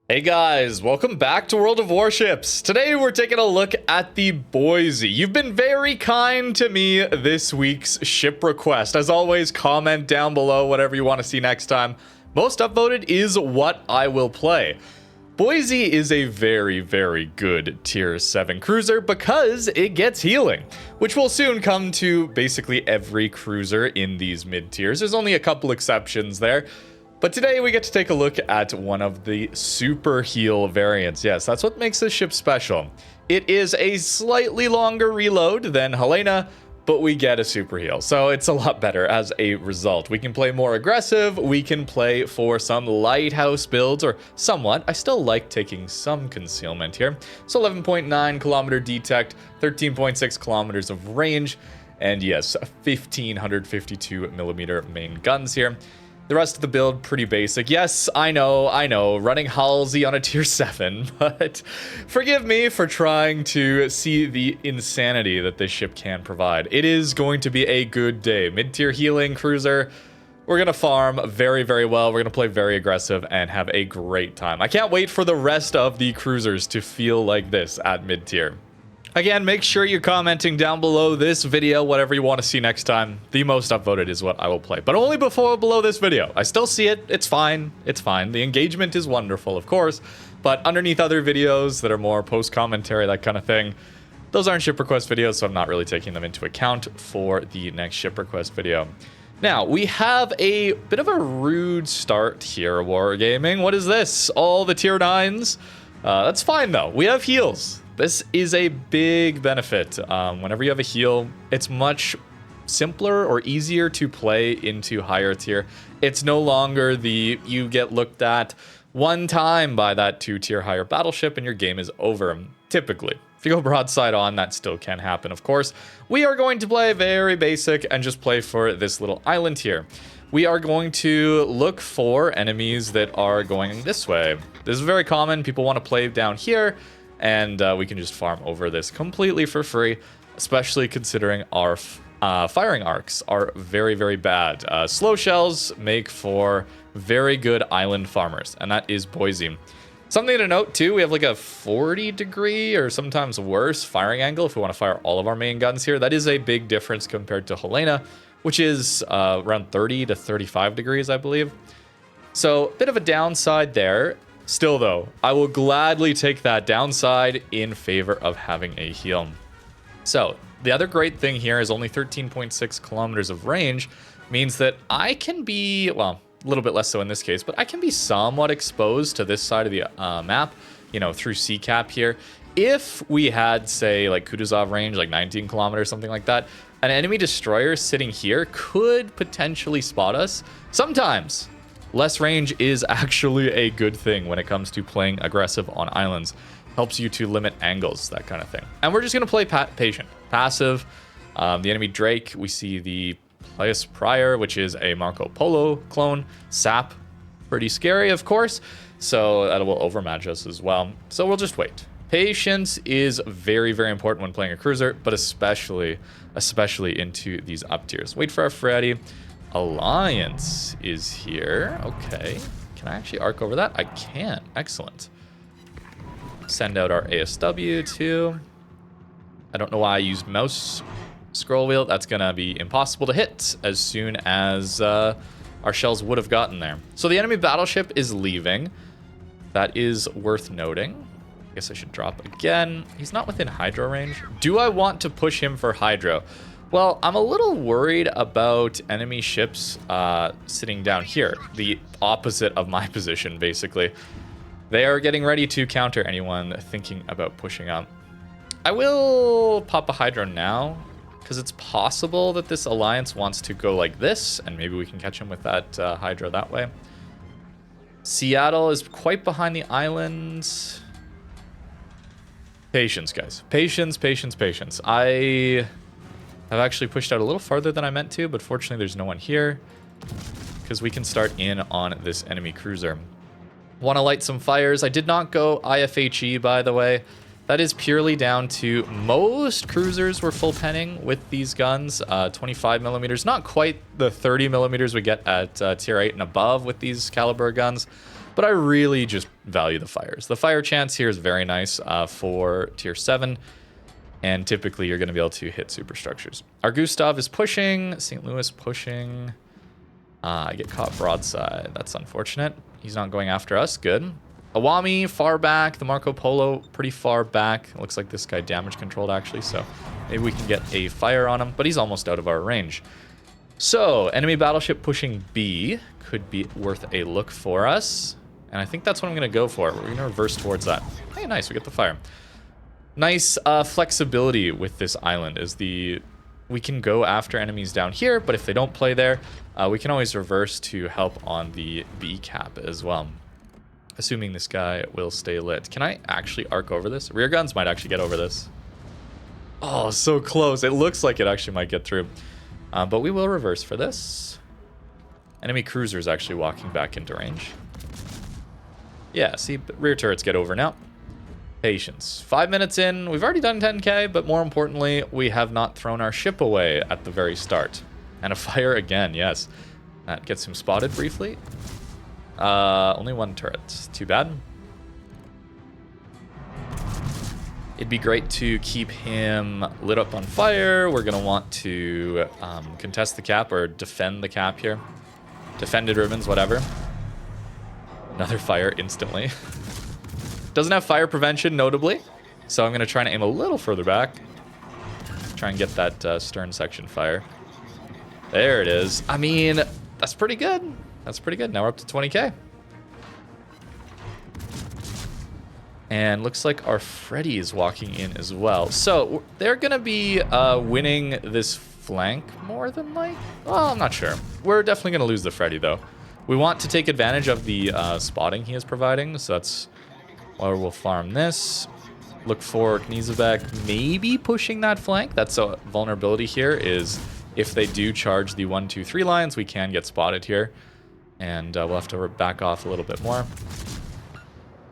Hey guys, welcome back to World of Warships. Today we're taking a look at the Boise. You've been very kind to me this week's ship request. As always, comment down below whatever you want to see next time. Most upvoted is what I will play. Boise is a very, very good tier 7 cruiser because it gets healing, which will soon come to basically every cruiser in these mid tiers. There's only a couple exceptions there. But today we get to take a look at one of the super heal variants. Yes, that's what makes this ship special. It is a slightly longer reload than Helena, but we get a super heal. So it's a lot better as a result. We can play more aggressive. We can play for some lighthouse builds or somewhat. I still like taking some concealment here. So 11.9 kilometer detect, 13.6 kilometers of range, and yes, 1552 millimeter main guns here. The rest of the build, pretty basic. Yes, I know, running Halsey on a tier 7, but forgive me for trying to see the insanity that this ship can provide. It is going to be a good day. Mid-tier healing cruiser. We're going to farm very, very well. We're going to play very aggressive and have a great time. I can't wait for the rest of the cruisers to feel like this at mid-tier. Again, make sure you're commenting down below this video, whatever you want to see next time. The most upvoted is what I will play, but only below this video. I still see it. It's fine. It's fine. The engagement is wonderful, of course, but underneath other videos that are more post-commentary, that kind of thing, those aren't ship request videos, so I'm not really taking them into account for the next ship request video. Now, we have a bit of a rude start here, Wargaming. What is this? All the tier 9s? That's fine, though. We have heals. This is a big benefit. Whenever you have a heal, it's much simpler or easier to play into higher tier. It's no longer you get looked at one time by that 2-tier higher battleship and your game is over, typically. If you go broadside on, that still can happen, of course. We are going to play very basic and just play for this little island here. We are going to look for enemies that are going this way. This is very common. People want to play down here. And we can just farm over this completely for free, especially considering our firing arcs are very, very bad. Slow shells make for very good island farmers, and that is Boise. Something to note, too, we have like a 40-degree or sometimes worse firing angle if we want to fire all of our main guns here. That is a big difference compared to Helena, which is around 30 to 35 degrees, I believe. So a bit of a downside there. Still, though, I will gladly take that downside in favor of having a heal. So, the other great thing here is only 13.6 kilometers of range, means that I can be, well, a little bit less so in this case, but I can be somewhat exposed to this side of the map, you know, through CCAP here. If we had, say, like Kutuzov range, like 19 kilometers, something like that, an enemy destroyer sitting here could potentially spot us. Sometimes less range is actually a good thing when it comes to playing aggressive on islands. Helps you to limit angles, that kind of thing. And we're just going to play patient. Passive. The enemy Drake, we see the Playas Prior, which is a Marco Polo clone. Sap, pretty scary, of course. So that will overmatch us as well. So we'll just wait. Patience is very, very important when playing a cruiser, but especially into these up tiers. Wait for our Freddy. Alliance is here. Okay. Can I actually arc over that? I can. Excellent. Send out our ASW too. I don't know why I used mouse scroll wheel. That's going to be impossible to hit as soon as our shells would have gotten there. So the enemy battleship is leaving. That is worth noting. I guess I should drop again. He's not within hydro range. Do I want to push him for hydro? Well, I'm a little worried about enemy ships sitting down here, the opposite of my position, basically. They are getting ready to counter anyone thinking about pushing up. I will pop a Hydro now, because it's possible that this alliance wants to go like this, and maybe we can catch him with that Hydro that way. Seattle is quite behind the island. Patience, guys. Patience, patience, patience. I've actually pushed out a little farther than I meant to, but fortunately there's no one here because we can start in on this enemy cruiser. Want to light some fires. I did not go IFHE, by the way. That is purely down to most cruisers were full penning with these guns. 25 millimeters, not quite the 30 millimeters we get at tier 8 and above with these caliber guns, but I really just value the fires. The fire chance here is very nice for tier 7, and typically you're going to be able to hit superstructures. Our Gustav is pushing, St. Louis pushing. I get caught broadside. That's unfortunate. He's not going after us. Good. Awami, far back. The Marco Polo, pretty far back. It looks like this guy damage controlled, actually, so maybe we can get a fire on him, but he's almost out of our range. So, enemy battleship pushing B could be worth a look for us, and I think that's what I'm going to go for. We're going to reverse towards that. Hey, nice. We get the fire. Nice flexibility with this island is we can go after enemies down here, but if they don't play there, we can always reverse to help on the B cap as well. Assuming this guy will stay lit. Can I actually arc over this? Rear guns might actually get over this. Oh, so close. It looks like it actually might get through. But we will reverse for this. Enemy cruiser is actually walking back into range. Yeah, see, rear turrets get over now. Patience. 5 minutes in. We've already done 10k, but more importantly, we have not thrown our ship away at the very start. And a fire again, yes. That gets him spotted briefly. Only one turret. Too bad. It'd be great to keep him lit up on fire. We're going to want to contest the cap or defend the cap here. Defended ribbons, whatever. Another fire instantly. Doesn't have fire prevention, notably. So I'm going to try and aim a little further back. Try and get that stern section fire. There it is. I mean, that's pretty good. That's pretty good. Now we're up to 20k. And looks like our Freddy is walking in as well. So they're going to be winning this flank more than like... Well, I'm not sure. We're definitely going to lose the Freddy, though. We want to take advantage of the spotting he is providing. So that's why we'll farm this. Look for Kniezebek maybe pushing that flank. That's a vulnerability here is if they do charge the 1, 2, 3 lines, we can get spotted here. And we'll have to back off a little bit more.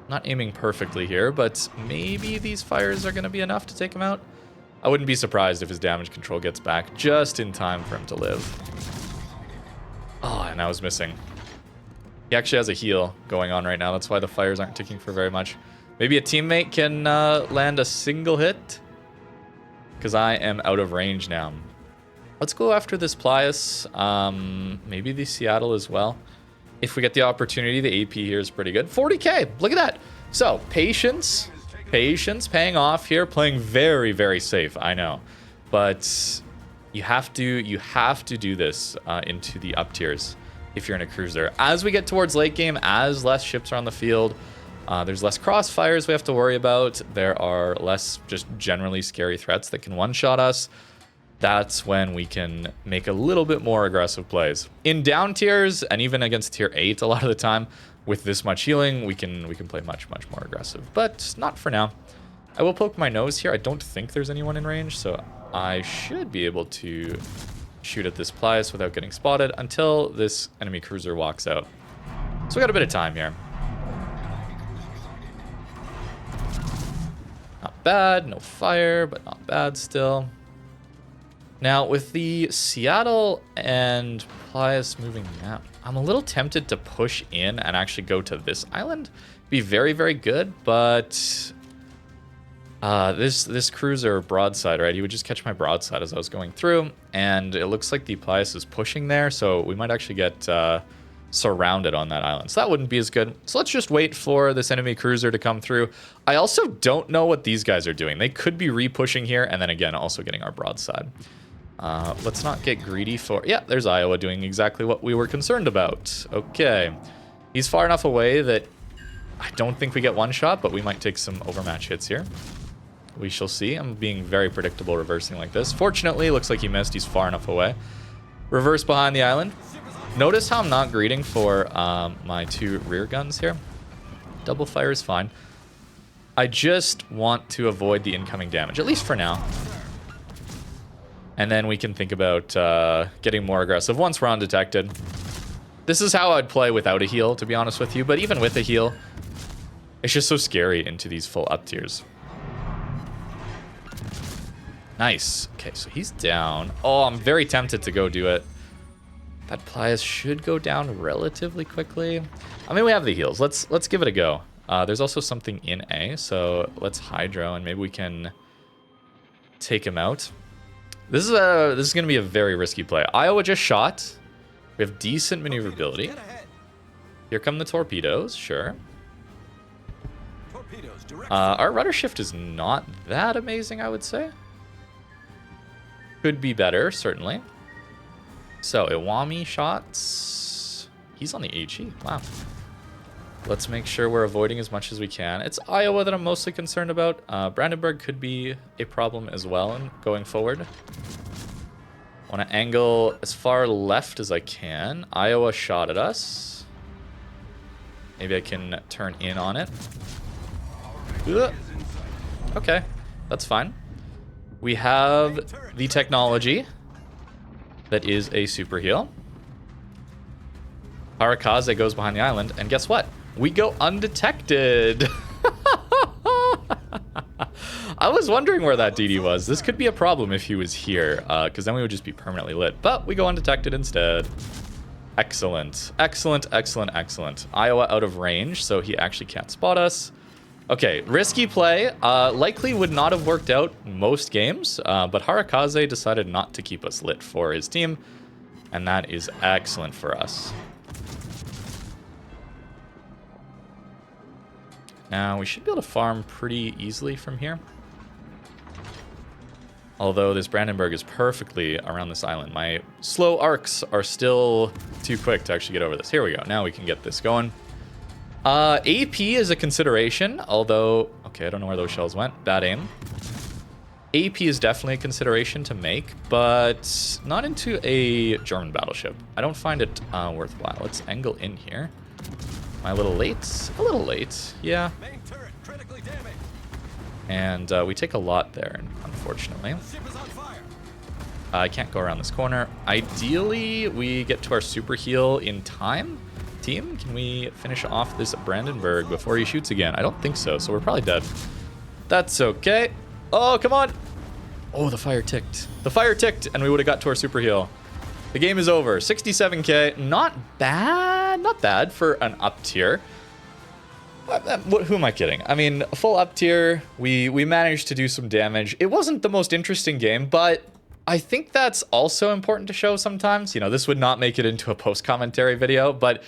Not aiming perfectly here, but maybe these fires are going to be enough to take him out. I wouldn't be surprised if his damage control gets back just in time for him to live. Oh, and I was missing. He actually has a heal going on right now. That's why the fires aren't ticking for very much. Maybe a teammate can land a single hit. Because I am out of range now. Let's go after this Plius. Maybe the Seattle as well. If we get the opportunity, the AP here is pretty good. 40k, look at that. So, patience paying off here. Playing very, very safe, I know. But you have to do this into the up tiers if you're in a cruiser. As we get towards late game, as less ships are on the field, there's less crossfires we have to worry about. There are less just generally scary threats that can one-shot us. That's when we can make a little bit more aggressive plays. In down tiers, and even against tier 8 a lot of the time, with this much healing, we can play much, much more aggressive. But not for now. I will poke my nose here. I don't think there's anyone in range, so I should be able to shoot at this Plius without getting spotted until this enemy cruiser walks out. So we got a bit of time here. Not bad, no fire, but not bad still. Now, with the Seattle and Plius moving now, I'm a little tempted to push in and actually go to this island. Be very, very good, but this cruiser broadside, right? He would just catch my broadside as I was going through, and it looks like the Plius is pushing there, so we might actually get surrounded on that island. So that wouldn't be as good. So let's just wait for this enemy cruiser to come through. I also don't know what these guys are doing. They could be re-pushing here, and then again, also getting our broadside. Let's not get greedy for... Yeah, there's Iowa doing exactly what we were concerned about. Okay. He's far enough away that I don't think we get one shot, but we might take some overmatch hits here. We shall see. I'm being very predictable reversing like this. Fortunately, looks like he missed. He's far enough away. Reverse behind the island. Notice how I'm not greeting for my 2 rear guns here. Double fire is fine. I just want to avoid the incoming damage, at least for now. And then we can think about getting more aggressive once we're undetected. This is how I'd play without a heal, to be honest with you. But even with a heal, it's just so scary into these full up tiers. Nice. Okay, so he's down. Oh, I'm very tempted to go do it. That Plias should go down relatively quickly. I mean, we have the heals. Let's give it a go. There's also something in A, so let's Hydro, and maybe we can take him out. This is going to be a very risky play. Iowa just shot. We have decent maneuverability. Here come the torpedoes, sure. Our rudder shift is not that amazing, I would say. Could be better, certainly. So, Iwami shots. He's on the HE. Wow. Let's make sure we're avoiding as much as we can. It's Iowa that I'm mostly concerned about. Brandenburg could be a problem as well going forward. Want to angle as far left as I can. Iowa shot at us. Maybe I can turn in on it. Ugh. Okay, that's fine. We have the technology that is a super heal. Harakaze goes behind the island, and guess what? We go undetected. I was wondering where that DD was. This could be a problem if he was here, because then we would just be permanently lit. But we go undetected instead. Excellent. Excellent, excellent, excellent. Iowa out of range, so he actually can't spot us. Okay, risky play. Likely would not have worked out most games, but Harakaze decided not to keep us lit for his team, and that is excellent for us. Now, we should be able to farm pretty easily from here. Although this Brandenburg is perfectly around this island. My slow arcs are still too quick to actually get over this. Here we go. Now we can get this going. AP is a consideration, although... Okay, I don't know where those shells went. Bad aim. AP is definitely a consideration to make, but not into a German battleship. I don't find it worthwhile. Let's angle in here. Am I a little late? A little late, yeah. And we take a lot there, unfortunately. I can't go around this corner. Ideally, we get to our super heal in time. Team, can we finish off this Brandenburg before he shoots again? I don't think so, so we're probably dead. That's okay. Oh, come on. Oh, the fire ticked. The fire ticked, and we would have got to our super heal. The game is over. 67k. Not bad. Not bad for an up tier. Who am I kidding? I mean, full up tier. We managed to do some damage. It wasn't the most interesting game, but I think that's also important to show sometimes. You know, this would not make it into a post-commentary video, but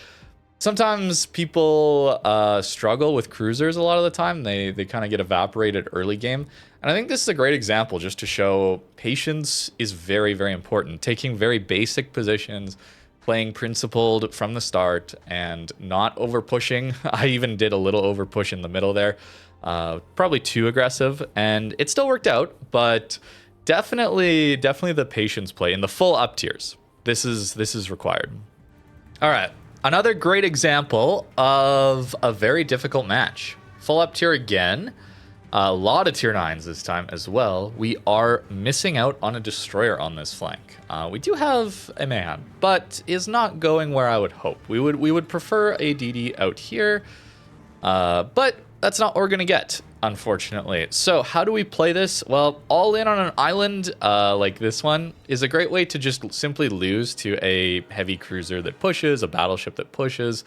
sometimes people struggle with cruisers a lot of the time. They kind of get evaporated early game. And I think this is a great example just to show patience is very, very important. Taking very basic positions, playing principled from the start, and not over pushing. I even did a little over push in the middle there. Probably too aggressive, and it still worked out, but definitely the patience play in the full up tiers. This is required. All right, another great example of a very difficult match. Full up tier again. A lot of tier 9s this time as well. We are missing out on a destroyer on this flank. We do have a man, but is not going where I would hope. We would prefer a DD out here, but that's not what we're gonna get, unfortunately. So how do we play this? Well, all in on an island like this one is a great way to just simply lose to a heavy cruiser that pushes, a battleship that pushes.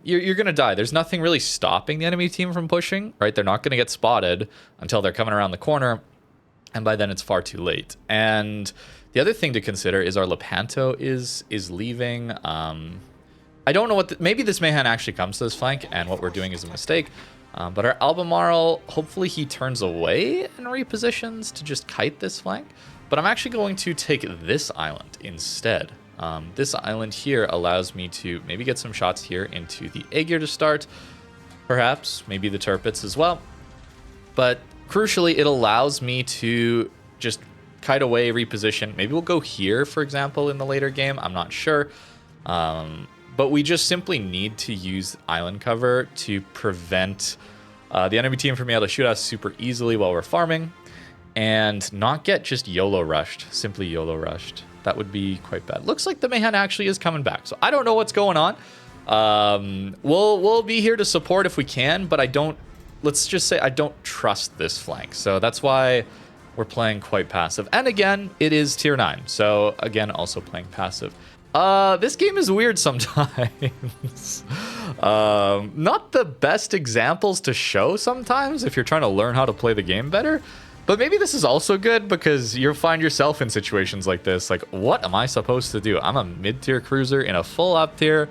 You're gonna die. There's nothing really stopping the enemy team from pushing, right? They're not gonna get spotted until they're coming around the corner, and by then it's far too late. And the other thing to consider is our Lepanto is leaving. I don't know what... maybe this Mayhem actually comes to this flank, and what we're doing is a mistake. But our Albemarle, hopefully he turns away and repositions to just kite this flank. But I'm actually going to take this island instead. This island here allows me to maybe get some shots here into the Aegir to start. Perhaps, maybe the Tirpitz as well. But crucially, it allows me to just kite away, reposition. Maybe we'll go here, for example, in the later game. I'm not sure. But we just simply need to use island cover to prevent the enemy team from being able to shoot us super easily while we're farming, and not get just YOLO rushed, simply YOLO rushed. That would be quite bad. Looks like the Mayhem actually is coming back, so I don't know what's going on. We'll be here to support if we can, but let's just say I don't trust this flank, so that's why we're playing quite passive. And again, it is tier 9, so again, also playing passive. This game is weird sometimes. Not the best examples to show sometimes if you're trying to learn how to play the game better. But maybe this is also good because you'll find yourself in situations like this. Like, what am I supposed to do? I'm a mid-tier cruiser in a full up tier.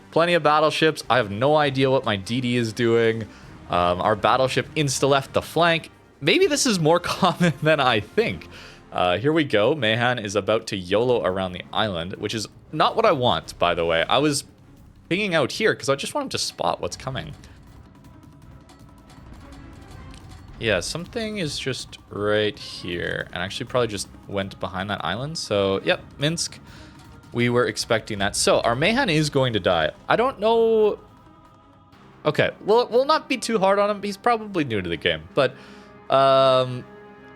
Plenty of battleships. I have no idea what my DD is doing. Our battleship insta-left the flank. Maybe this is more common than I think. Here we go. Mayhan is about to YOLO around the island, which is not what I want, by the way. I was pinging out here because I just want him to spot what's coming. Yeah, something is just right here. And actually probably just went behind that island. So, yep, Minsk. We were expecting that. So, our Mayhan is going to die. I don't know... Okay, well, we'll not be too hard on him. He's probably new to the game. But,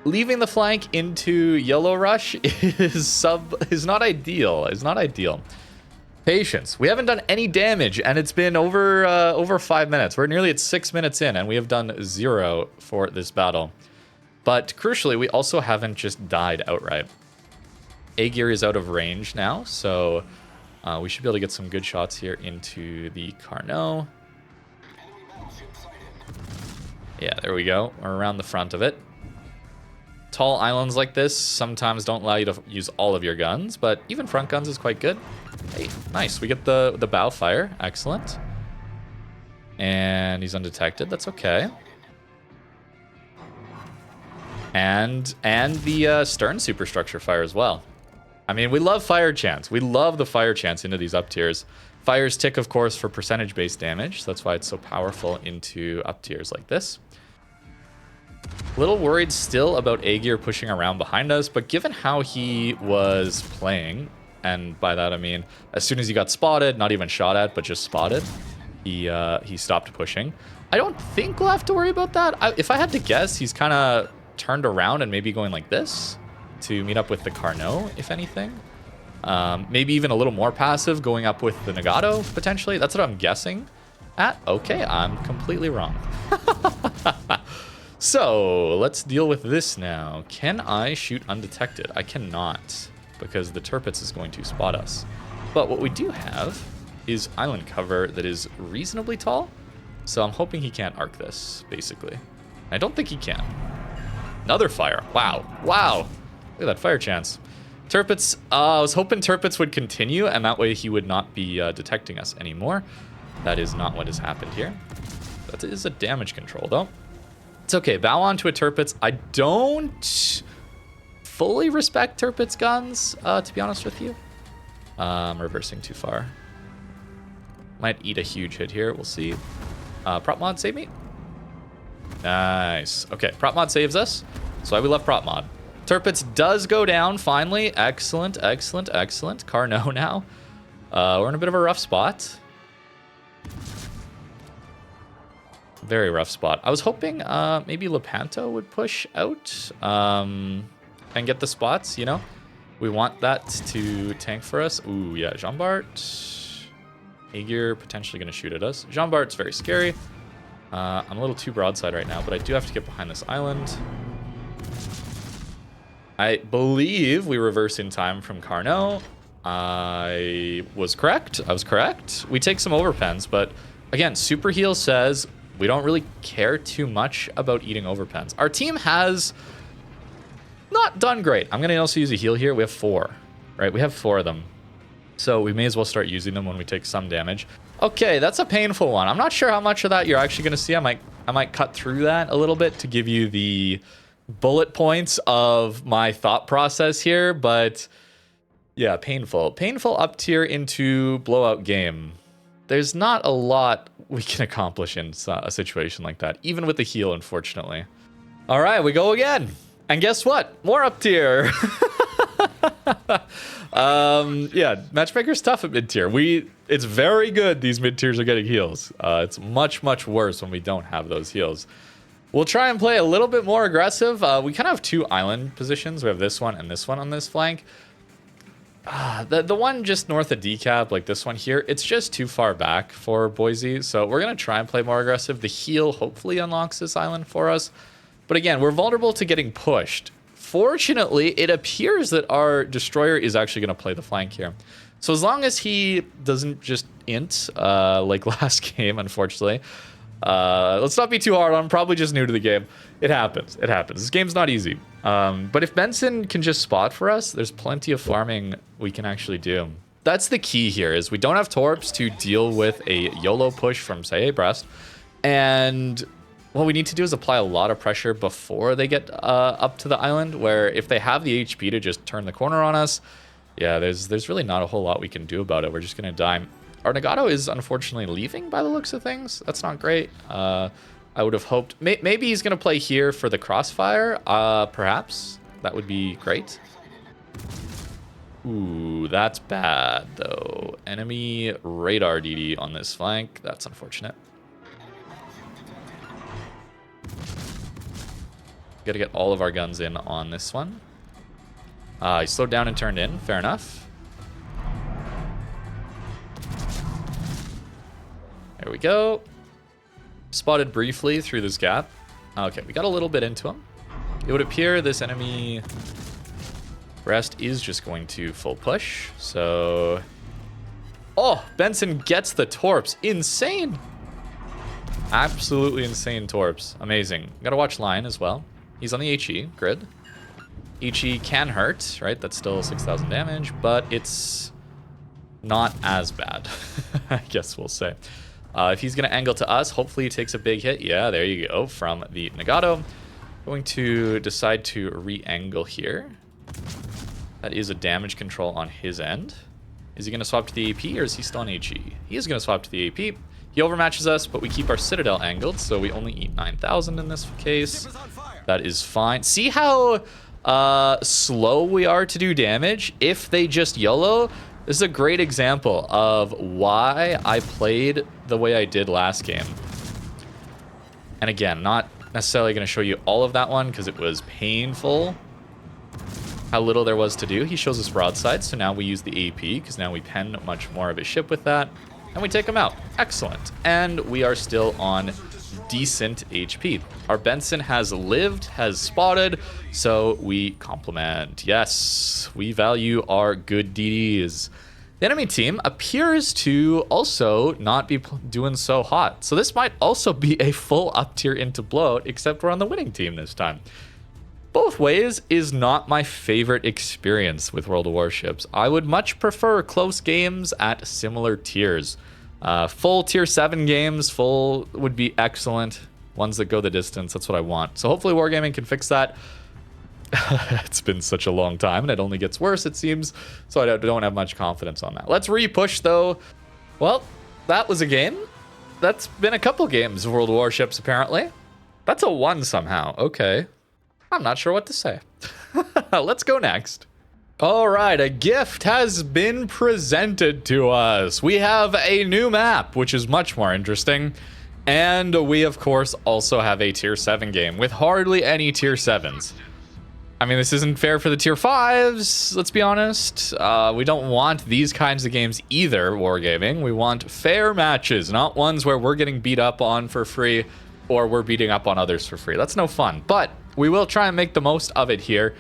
leaving the flank into Yellow Rush is not ideal. Is not ideal. Patience. We haven't done any damage, and it's been over 5 minutes. We're nearly at 6 minutes in, and we have done 0 for this battle. But crucially, we also haven't just died outright. Aegir is out of range now, so we should be able to get some good shots here into the Carnot. Yeah, there we go. We're around the front of it. Tall islands like this sometimes don't allow you to use all of your guns, but even front guns is quite good. Hey, nice. We get the bow fire. Excellent. And he's undetected. That's okay. And the stern superstructure fire as well. I mean, we love fire chance. We love the fire chance into these up tiers. Fires tick, of course, for percentage-based damage. So that's why it's so powerful into up tiers like this. A little worried still about Aegir pushing around behind us, but given how he was playing, and by that I mean as soon as he got spotted, not even shot at, but just spotted, he stopped pushing. I don't think we'll have to worry about that. If I had to guess, he's kind of turned around and maybe going like this to meet up with the Carnot, if anything. Maybe even a little more passive, going up with the Nagato, potentially. That's what I'm guessing at. Okay, I'm completely wrong. So, let's deal with this now. Can I shoot undetected? I cannot, because the Tirpitz is going to spot us. But what we do have is island cover that is reasonably tall, so I'm hoping he can't arc this, basically. I don't think he can. Another fire. Wow. Wow. Look at that fire chance. Tirpitz, I was hoping Tirpitz would continue, and that way he would not be detecting us anymore. That is not what has happened here. That is a damage control, though. It's okay. Bow on to a Tirpitz. I don't fully respect Tirpitz guns, to be honest with you. I'm reversing too far. Might eat a huge hit here. We'll see. Prop mod, save me. Nice. Okay, prop mod saves us. That's why we love prop mod. Tirpitz does go down, finally. Excellent, excellent, excellent. Carnot now. We're in a bit of a rough spot. Very rough spot. I was hoping maybe Lepanto would push out and get the spots, you know? We want that to tank for us. Ooh, yeah, Jean Bart. Aegir potentially going to shoot at us. Jean Bart's very scary. I'm a little too broadside right now, but I do have to get behind this island. I believe we reverse in time from Carnot. I was correct. I was correct. We take some overpens, but again, Super Heal says we don't really care too much about eating overpens. Our team has not done great. I'm going to also use a heal here. We have 4, right? We have 4 of them. So we may as well start using them when we take some damage. Okay, that's a painful one. I'm not sure how much of that you're actually going to see. I might cut through that a little bit to give you the bullet points of my thought process here, but yeah, painful. Painful up tier into blowout game. There's not a lot we can accomplish in a situation like that, even with the heal, unfortunately. All right, we go again. And guess what? More up tier. Yeah, matchmaker's tough at mid tier. It's very good these mid tiers are getting heals. It's much, much worse when we don't have those heals. We'll try and play a little bit more aggressive. We kind of have 2 island positions. We have this one and this one on this flank. The one just north of decap, like this one here, it's just too far back for Boise. So we're going to try and play more aggressive. The heal hopefully unlocks this island for us. But again, we're vulnerable to getting pushed. Fortunately, it appears that our destroyer is actually going to play the flank here. So as long as he doesn't just int like last game, unfortunately. Let's not be too hard on him. Probably just new to the game. It happens. It happens. This game's not easy. But if Benson can just spot for us, there's plenty of farming we can actually do. That's the key here, is we don't have torps to deal with a YOLO push from, say, Brest. And what we need to do is apply a lot of pressure before they get up to the island, where if they have the HP to just turn the corner on us, yeah, there's really not a whole lot we can do about it. We're just going to die. Our Nagato is unfortunately leaving by the looks of things. That's not great. I would have hoped... Maybe he's going to play here for the crossfire, perhaps. That would be great. Ooh, that's bad, though. Enemy radar DD on this flank. That's unfortunate. Got to get all of our guns in on this one. He slowed down and turned in. Fair enough. There we go. Spotted briefly through this gap. Okay, we got a little bit into him. It would appear this enemy Brest is just going to full push. So... Oh, Benson gets the torps. Insane. Absolutely insane torps. Amazing. Gotta watch line as well. He's on the HE grid. HE can hurt, right? That's still 6,000 damage, but it's not as bad, I guess we'll say. If he's going to angle to us, hopefully he takes a big hit. Yeah, there you go, from the Nagato. Going to decide to re-angle here. That is a damage control on his end. Is he going to swap to the AP, or is he still on HE? He is going to swap to the AP. He overmatches us, but we keep our Citadel angled, so we only eat 9,000 in this case. That is fine. See how slow we are to do damage? If they just YOLO, this is a great example of why I played the way I did last game. And again, not necessarily going to show you all of that one because it was painful how little there was to do. He shows us broadside, so now we use the AP because now we pen much more of his ship with that. And we take him out. Excellent. And we are still on decent HP. Our Benson has lived, has spotted, so we compliment. Yes, we value our good DDs. The enemy team appears to also not be doing so hot. So this might also be a full up tier into bloat, except we're on the winning team this time. Both ways is not my favorite experience with World of Warships. I would much prefer close games at similar tiers. Full tier 7 games, full would be excellent. Ones that go the distance, that's what I want. So hopefully Wargaming can fix that. It's been such a long time, and it only gets worse, it seems. So I don't have much confidence on that. Let's re-push, though. Well, that was a game. That's been a couple games of World of Warships, apparently. That's a 1 somehow. Okay. I'm not sure what to say. Let's go next. All right, a gift has been presented to us. We have a new map, which is much more interesting. And we, of course, also have a tier 7 game with hardly any tier 7s. I mean, this isn't fair for the tier 5s, let's be honest. We don't want these kinds of games either, Wargaming. We want fair matches, not ones where we're getting beat up on for free or we're beating up on others for free. That's no fun. But we will try and make the most of it here.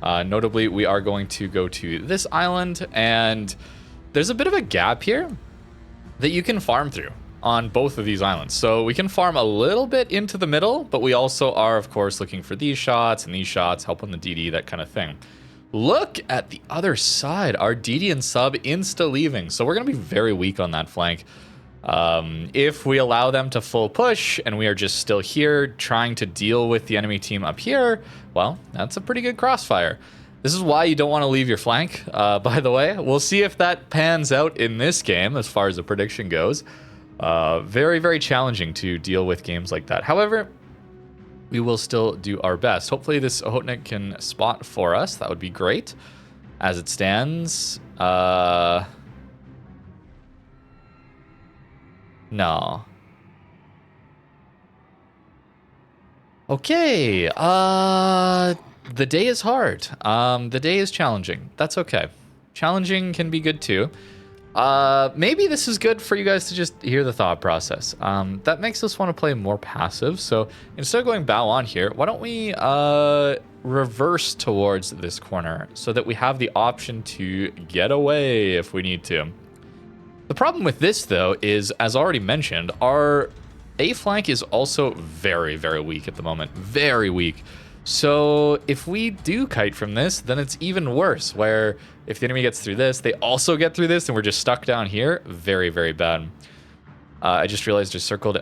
Notably, we are going to go to this island, and there's a bit of a gap here that you can farm through on both of these islands. So we can farm a little bit into the middle, but we also are, of course, looking for these shots and these shots, help on the DD, that kind of thing. Look at the other side. Our DD and sub insta-leaving. So we're going to be very weak on that flank. If we allow them to full push and we are just still here trying to deal with the enemy team up here, well, that's a pretty good crossfire. This is why you don't want to leave your flank, by the way. We'll see if that pans out in this game as far as the prediction goes. Very, very challenging to deal with games like that. However, we will still do our best. Hopefully this Ohotnik can spot for us. That would be great. As it stands, no. Okay. The day is hard. The day is challenging. That's okay. Challenging can be good too. Maybe this is good for you guys to just hear the thought process. That makes us want to play more passive. So instead of going bow on here, why don't we reverse towards this corner so that we have the option to get away if we need to. The problem with this, though, is, as already mentioned, our A flank is also very, very weak at the moment. Very weak. So if we do kite from this, then it's even worse, where if the enemy gets through this, they also get through this, and we're just stuck down here. Very, very bad. I just realized I circled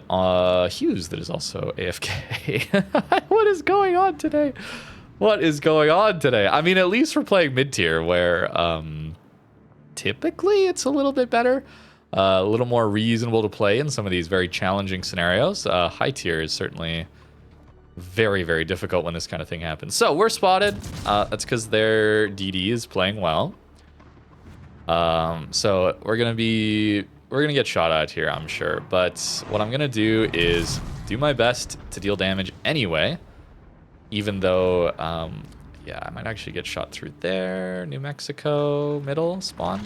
Hughes that is also AFK. What is going on today? What is going on today? I mean, at least we're playing mid-tier, where typically it's a little bit better. A little more reasonable to play in some of these very challenging scenarios. High tier is certainly very, very difficult when this kind of thing happens. So we're spotted. That's because their DD is playing well. So we're gonna get shot at here, I'm sure. But what I'm gonna do is do my best to deal damage anyway. Even though, yeah, I might actually get shot through there. New Mexico middle spawn.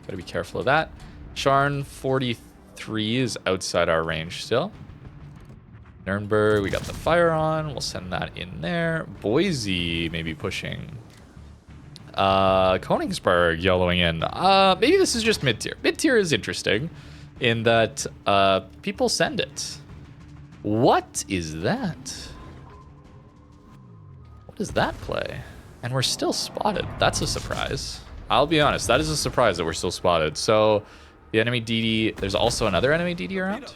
Gotta be careful of that. Sharn 43 is outside our range still. Nuremberg, we got the fire on. We'll send that in there. Boise maybe pushing. Koningsberg yellowing in. Maybe this is just mid-tier. Mid-tier is interesting in that people send it. What is that? What is that play? And we're still spotted. That's a surprise. I'll be honest, that is a surprise that we're still spotted. So the enemy DD, there's also another enemy DD around,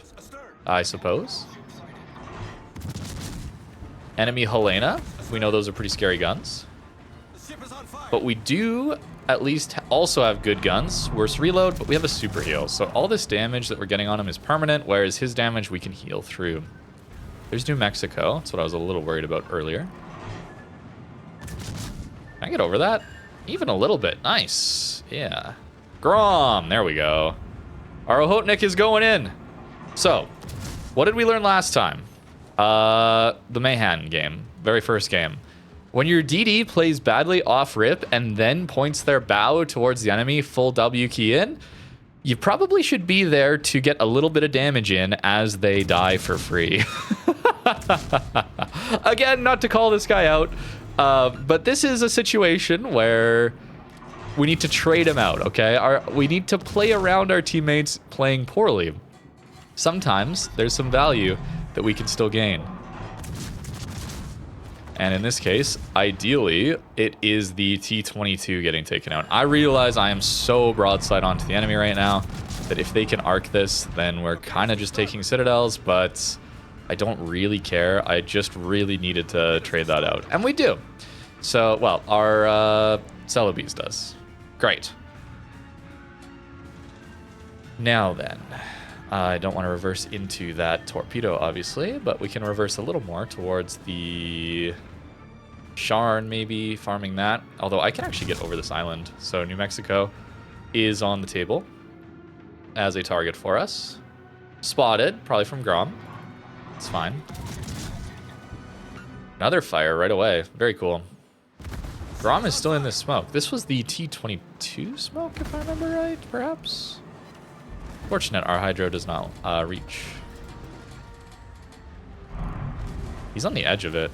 I suppose. Enemy Helena. We know those are pretty scary guns. But we do at least also have good guns. Worse reload, but we have a super heal. So all this damage that we're getting on him is permanent, whereas his damage we can heal through. There's New Mexico. That's what I was a little worried about earlier. Can I get over that? Even a little bit. Nice. Yeah. Grom. There we go. Our Ohotnik is going in. So, what did we learn last time? The Mahan game. Very first game. When your DD plays badly off rip and then points their bow towards the enemy full W key in, you probably should be there to get a little bit of damage in as they die for free. Again, not to call this guy out, but this is a situation where we need to trade him out, okay? We need to play around our teammates playing poorly. Sometimes there's some value that we can still gain. And in this case, ideally, it is the T-22 getting taken out. I realize I am so broadside onto the enemy right now that if they can arc this, then we're kind of just taking citadels, but I don't really care. I just really needed to trade that out. And we do. So, well, our Celebes does. Great. Now then, I don't want to reverse into that torpedo, obviously, but we can reverse a little more towards the Sharn, maybe, farming that. Although I can actually get over this island. So New Mexico is on the table as a target for us. Spotted, probably from Grom. It's fine. Another fire right away. Very cool. Grom is still in this smoke. This was the T-22 smoke, if I remember right, perhaps? Fortunate our hydro does not reach. He's on the edge of it.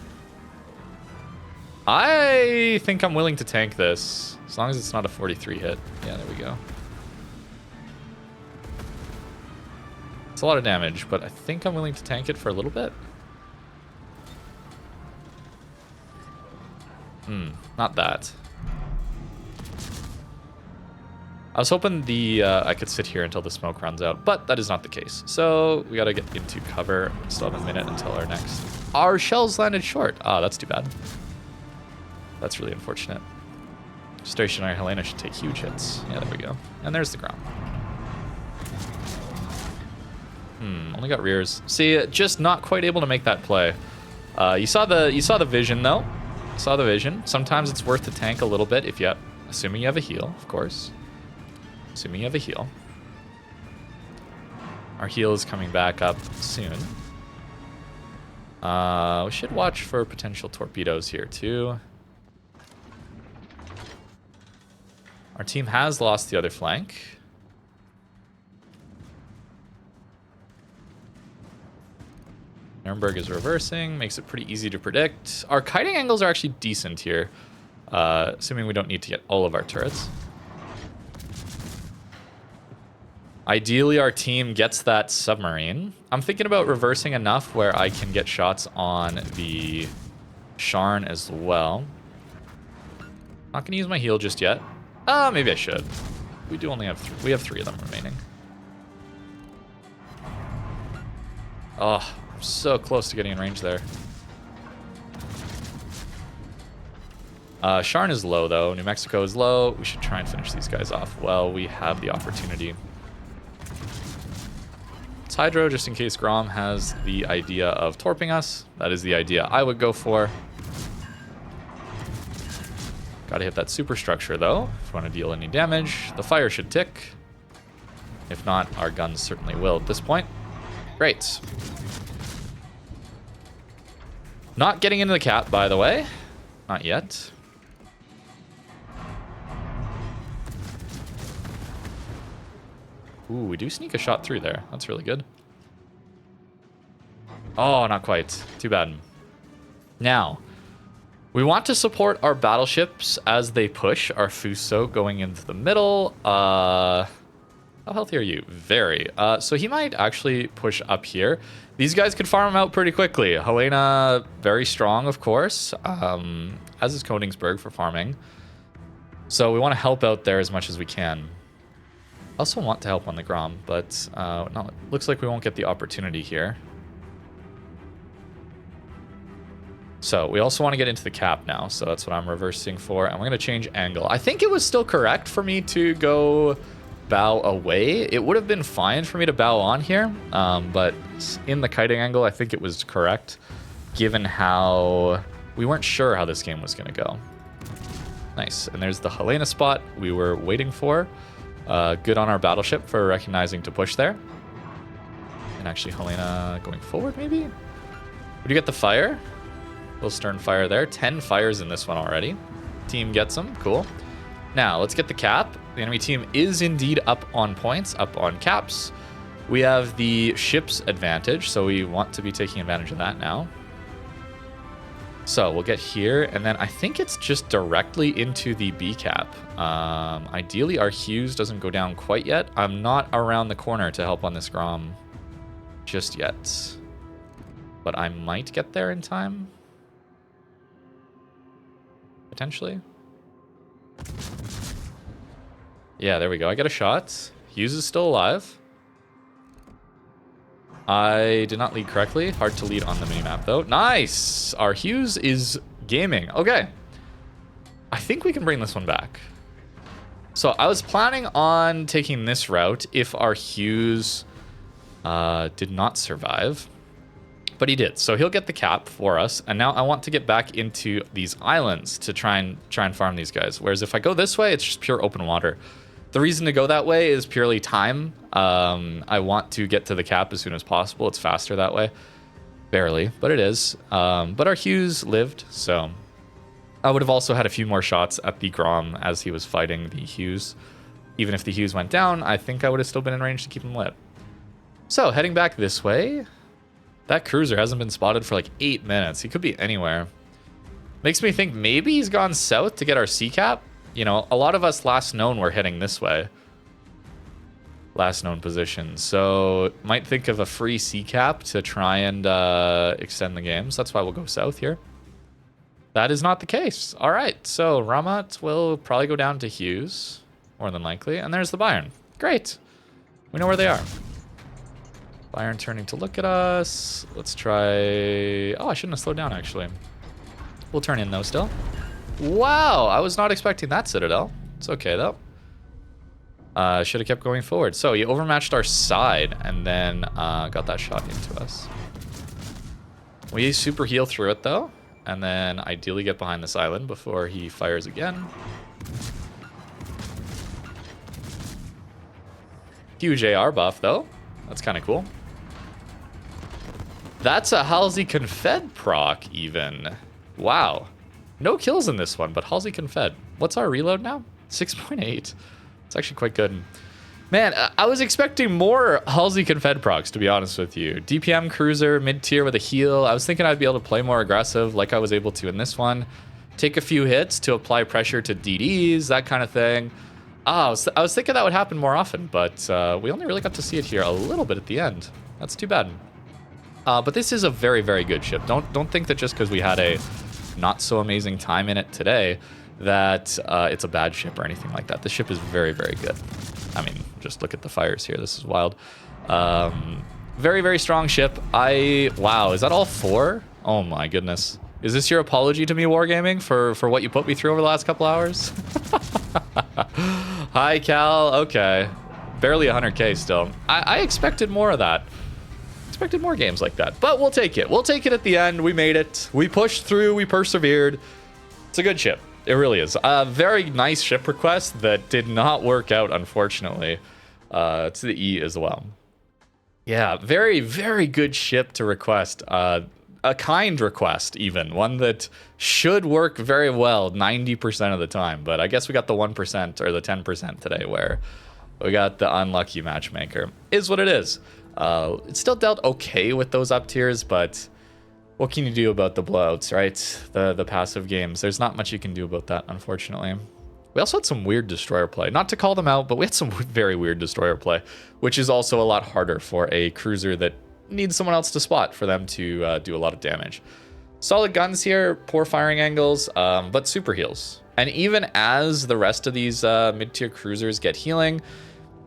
I think I'm willing to tank this, as long as it's not a 43 hit. Yeah, there we go. It's a lot of damage, but I think I'm willing to tank it for a little bit. Not that. I was hoping I could sit here until the smoke runs out, but that is not the case. So we gotta get into cover. Still have a minute until our next. Our shells landed short. Ah, that's too bad. That's really unfortunate. Stationary Helena should take huge hits. Yeah, there we go. And there's the ground. Only got rears. See, just not quite able to make that play. You saw the vision though. Saw the vision. Sometimes it's worth to tank a little bit if you, assuming you have a heal, of course. Assuming you have a heal. Our heal is coming back up soon. We should watch for potential torpedoes here too. Our team has lost the other flank. Nuremberg is reversing, makes it pretty easy to predict. Our kiting angles are actually decent here, assuming we don't need to get all of our turrets. Ideally, our team gets that submarine. I'm thinking about reversing enough where I can get shots on the Sharn as well. Not gonna use my heal just yet. Maybe I should. We do only have we have 3 of them remaining. Oh, I'm so close to getting in range there. Sharn is low though. New Mexico is low. We should try and finish these guys off while we have the opportunity. It's Hydro just in case Grom has the idea of torping us. That is the idea I would go for. Gotta hit that superstructure though, if we want to deal any damage. The fire should tick. If not, our guns certainly will at this point. Great. Not getting into the cap, by the way. Not yet. Ooh, we do sneak a shot through there. That's really good. Oh, not quite. Too bad. Now, we want to support our battleships as they push. Our Fuso going into the middle. How healthy are you? Very. So he might actually push up here. These guys could farm him out pretty quickly. Helena, very strong, of course. As is Koningsberg for farming. So we want to help out there as much as we can. Also want to help on the Grom, but no, looks like we won't get the opportunity here. So we also want to get into the cap now, so that's what I'm reversing for, and we're going to change angle. I think it was still correct for me to go bow away. It would have been fine for me to bow on here, but in the kiting angle, I think it was correct, given how we weren't sure how this game was going to go. Nice, and there's the Helena spot we were waiting for. Good on our battleship for recognizing to push there. And actually Helena going forward, maybe? Would you get the fire? Little stern fire there. 10 fires in this one already. Team gets them. Cool. Now, let's get the cap. The enemy team is indeed up on points, up on caps. We have the ship's advantage, so we want to be taking advantage of that now. So we'll get here, and then I think it's just directly into the B cap. Ideally, our Hughes doesn't go down quite yet. I'm not around the corner to help on this Grom just yet. But I might get there in time. Potentially. Yeah, there we go. I get a shot. Hughes is still alive. I did not lead correctly. Hard to lead on the minimap, though. Nice! Our Hughes is gaming. Okay. I think we can bring this one back. So I was planning on taking this route if our Hughes did not survive. But he did. So he'll get the cap for us. And now I want to get back into these islands to try and farm these guys. Whereas if I go this way, it's just pure open water. The reason to go that way is purely time. I want to get to the cap as soon as possible. It's faster that way. Barely, but it is. But our Hughes lived, so I would have also had a few more shots at the Grom as he was fighting the Hughes. Even if the Hughes went down, I think I would have still been in range to keep him lit. So heading back this way. That cruiser hasn't been spotted for like 8 minutes. He could be anywhere. Makes me think maybe he's gone south to get our C cap. You know, a lot of us last known were heading this way. Last known position. So might think of a free C cap to try and extend the game. So that's why we'll go south here. That is not the case. All right. So Ramat will probably go down to Hughes. More than likely. And there's the Bayern. Great. We know where they are. Bayern turning to look at us. Let's try... Oh, I shouldn't have slowed down, actually. We'll turn in, though, still. Wow, I was not expecting that Citadel. It's okay, though. Should have kept going forward. So he overmatched our side and then got that shot into us. We super heal through it, though. And then ideally get behind this island before he fires again. Huge AR buff, though. That's kind of cool. That's a Halsey Confed proc, even. Wow. No kills in this one, but Halsey Confed. What's our reload now? 6.8. It's actually quite good. Man, I was expecting more Halsey Confed procs, to be honest with you. DPM cruiser, mid-tier with a heal. I was thinking I'd be able to play more aggressive like I was able to in this one. Take a few hits to apply pressure to DDs, that kind of thing. I was thinking that would happen more often, but we only really got to see it here a little bit at the end. That's too bad. But this is a very, very good ship. Don't think that just because we had a not so amazing time in it today that it's a bad ship or anything like that. The ship is very, very good. I mean, just look at the fires here. This is wild. Very, very strong ship. Wow, is that all 4? Oh my goodness. Is this your apology to me, Wargaming, for what you put me through over the last couple hours? Hi, Cal. Okay. Barely 100K still. I expected more of that. Expected more games like that. But we'll take it. We'll take it at the end. We made it. We pushed through. We persevered. It's a good ship. It really is. A very nice ship request that did not work out, unfortunately. To the E as well. Yeah, very, very good ship to request. A kind request, even. One that should work very well 90% of the time. But I guess we got the 1% or the 10% today where we got the unlucky matchmaker. Is what it is. It still dealt okay with those up tiers, but what can you do about the blowouts, right? The passive games. There's not much you can do about that, unfortunately. We also had some weird destroyer play. Not to call them out, but we had some very weird destroyer play, which is also a lot harder for a cruiser that needs someone else to spot for them to do a lot of damage. Solid guns here, poor firing angles, but super heals. And even as the rest of these mid-tier cruisers get healing,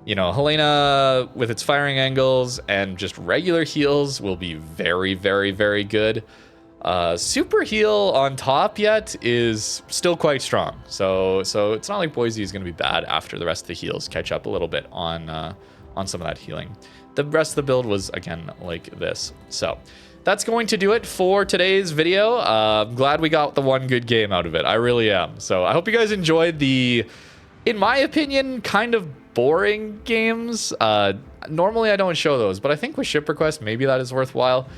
you know, Helena with its firing angles and just regular heals will be very, very, very good. Super heal on top yet is still quite strong. So it's not like Boise is going to be bad after the rest of the heals catch up a little bit on some of that healing. The rest of the build was, again, like this. So that's going to do it for today's video. I'm glad we got the one good game out of it. I really am. So I hope you guys enjoyed the, in my opinion, kind of boring games. Normally I don't show those, but I think with Ship Request, maybe that is worthwhile,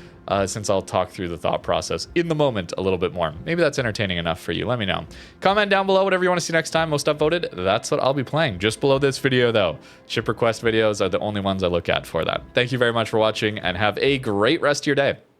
since I'll talk through the thought process in the moment a little bit more. Maybe that's entertaining enough for you. Let me know. Comment down below whatever you want to see next time. Most upvoted, that's what I'll be playing. Just below this video, though. Ship Request videos are the only ones I look at for that. Thank you very much for watching, and have a great rest of your day.